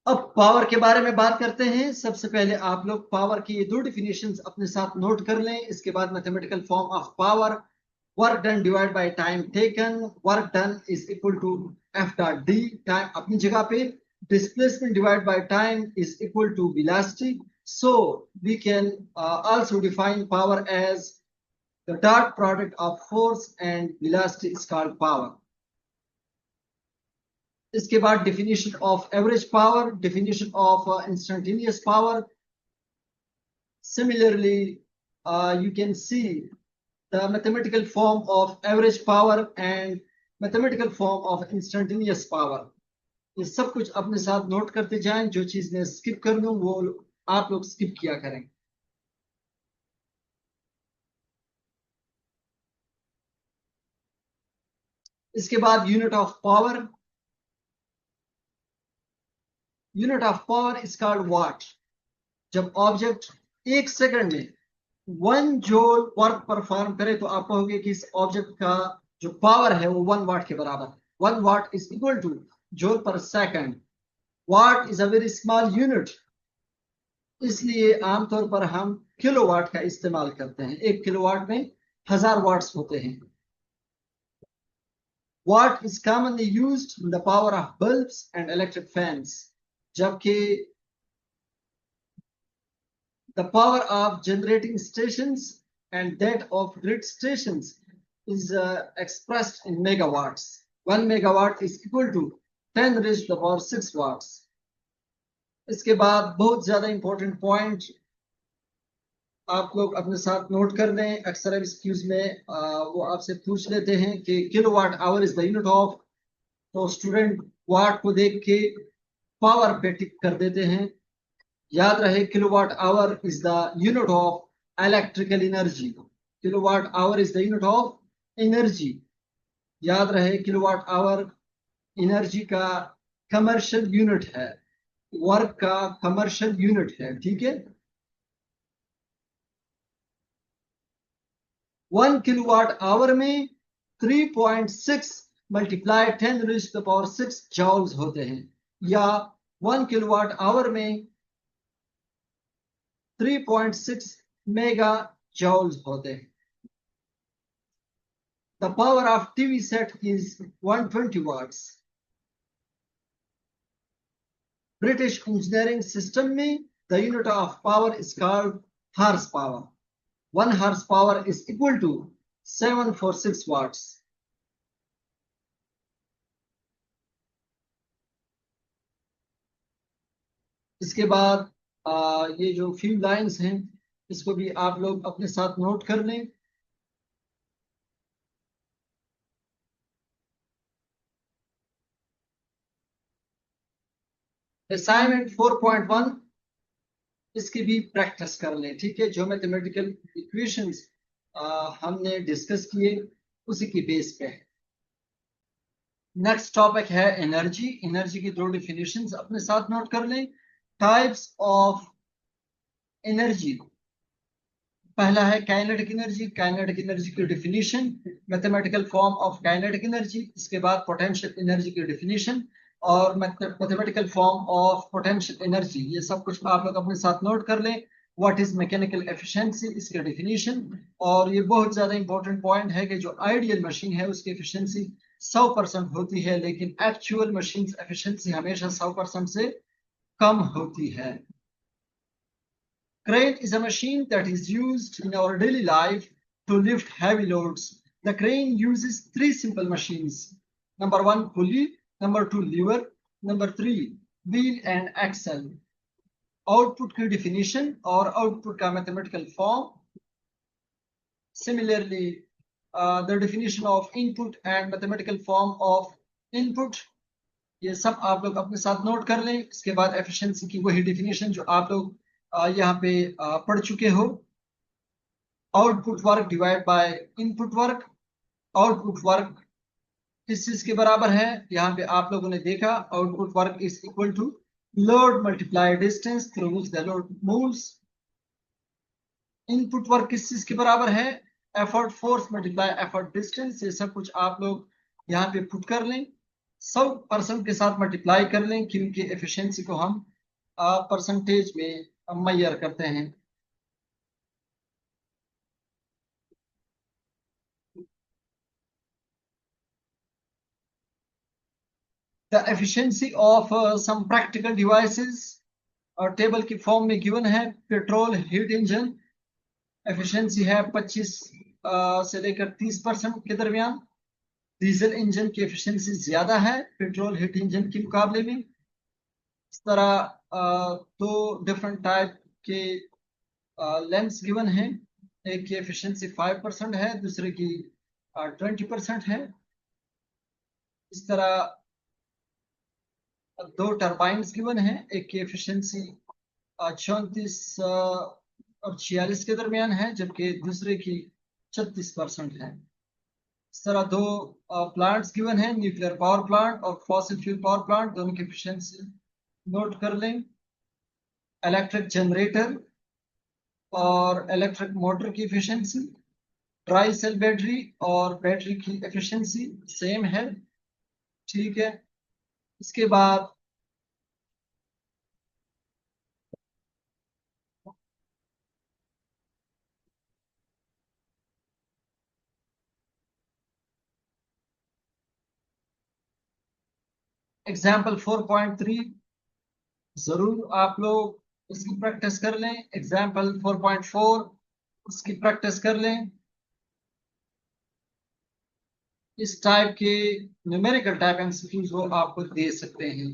अब पावर के बारे में बात करते हैं। सबसे पहले आप लोग पावर की ये दो डिफिनेशंस अपने साथ नोट कर लें। इसके बाद mathematical form of power, work done divide by time taken. Work done is equal to F dot D, time अपनी जगह पे। Displacement divide by time is equal to velocity. So we can also define power as the dot product of force and velocity is called power. इसके बाद definition of average power, definition of instantaneous power. Similarly, you can see the mathematical form of average power and mathematical form of instantaneous power. ये सब कुछ अपने साथ note करते जाएं। जो चीज मैं स्किप कर दूं वो आप लोग स्किप किया करें। इसके बाद unit of power. Unit of power is called watt. जब ऑब्जेक्ट एक सेकंड में 1 जूल वर्क परफॉर्म करे तो आप कहोगे कि इस ऑब्जेक्ट का जो पावर है वो 1 वाट के बराबर। 1 what is equal two joule पर second. What is a very small unit, इसलिए आमतौर पर हम किलोवाट का इस्तेमाल करते हैं। 1 किलोवाट में 1000 वाट्स होते हैं। What is commonly used in the power of bulbs and electric fans, जबकि the power of generating stations and that of grid stations is expressed in megawatts. 1 megawatt is equal to 10 raised to the power 6 watts. इसके बाद बहुत ज्यादा important point आप लोग अपने साथ note कर लें। अक्सर एमसीक्यूज में वो आपसे पूछ लेते हैं कि kilowatt hour is the unit of, तो स्टूडेंट वाट को देख के पावर पे टिक कर देते हैं। याद रहे kilowatt hour is the unit of electrical energy. Kilowatt hour is the unit of energy. याद रहे किलोवाट आवर एनर्जी का कमर्शियल यूनिट है, वर्क का कमर्शियल यूनिट है। ठीक है। 1 किलोवाट आवर में 3.6 multiply 10 raise to the power 6 joules होते हैं, या 1 किलोवाट आवर में 3.6 मेगा जॉल्स होते हैं। The power of TV set is 120 watts. British engineering system में the unit of power is called horsepower. 1 horsepower is equal to 746 watts. इसके बाद ये जो फ्यू लाइंस हैं इसको भी आप लोग अपने साथ नोट कर लें। असाइनमेंट 4.1 इसकी भी प्रैक्टिस कर लें। ठीक है। जो मैथमेटिकल इक्वेशंस हमने डिस्कस किए उसी की बेस पे है। नेक्स्ट टॉपिक है एनर्जी। एनर्जी की दो डिफिनेशंस अपने साथ नोट कर लें। Types of energy. पहला है काइनेटिक एनर्जी। काइनेटिक एनर्जी की definition, mathematical form of kinetic energy. इसके बाद पोटेंशियल एनर्जी की डिफिनेशन और mathematical form of potential energy. ये सब कुछ आप लोग अपने साथ नोट कर लें। व्हाट इज मैकेनिकल एफिशिएंसी, इसकी डिफिनेशन। और ये बहुत ज्यादा इंपॉर्टेंट पॉइंट है कि जो आइडियल मशीन है उसकी एफिशिएंसी 100% होती है, लेकिन एक्चुअल मशीन एफिशिएंसी हमेशा 100% से कम होती है। Crane is a machine that is used in our daily life to lift heavy loads. The crane uses 3 simple machines. Number 1, pulley. Number 2, lever. Number 3, wheel and axle. Output की definition और output का mathematical form. Similarly, the definition of input and mathematical form of input. ये सब आप लोग अपने साथ note कर लें। इसके बाद एफिशिएंसी की वही डिफिनेशन जो आप लोग यहाँ पे पढ़ चुके हो। Output work divide by input work. Output work किस चीज के बराबर है? यहाँ पे आप लोगों ने देखा output work is equal to load multiply distance through which the load moves. Input work किस चीज के बराबर है? Effort force multiply effort distance. ये सब कुछ आप लोग यहाँ पे पुट कर लें। 100% के साथ मल्टीप्लाई कर लें क्योंकि एफिशिएंसी को हम परसेंटेज में मेजर करते हैं। The efficiency of some practical devices और टेबल की फॉर्म में गिवन है। पेट्रोल हीट इंजन एफिशिएंसी है 25 से लेकर 30% के दरमियान। डीजल इंजन की एफिशिएंसी ज्यादा है पेट्रोल हीट इंजन के मुकाबले में। इस तरह दो डिफरेंट टाइप के लेंस गिवन है। एक की एफिशिएंसी 5% है, दूसरे की 20% है। इस तरह दो टर्बाइन्स गिवन है, एक की एफिशिएंसी 34 और 46 के दरमियान है, जबकि दूसरे की 36% है। इस तरह दो प्लांट्स गिवन है, न्यूक्लियर पावर प्लांट और फॉसिल फ्यूल पावर प्लांट, दोनों की एफिशिएंसी नोट कर लें। इलेक्ट्रिक जनरेटर और इलेक्ट्रिक मोटर की एफिशिएंसी, ड्राई सेल बैटरी और बैटरी की एफिशिएंसी सेम है। ठीक है, इसके बाद एग्जाम्पल 4.3 जरूर आप लोग इसकी प्रैक्टिस कर लें। एग्जाम्पल 4.4 इसकी प्रैक्टिस कर लें। इस टाइप के न्यूमेरिकल टाइप एमसीक्यूज वो आपको दे सकते हैं।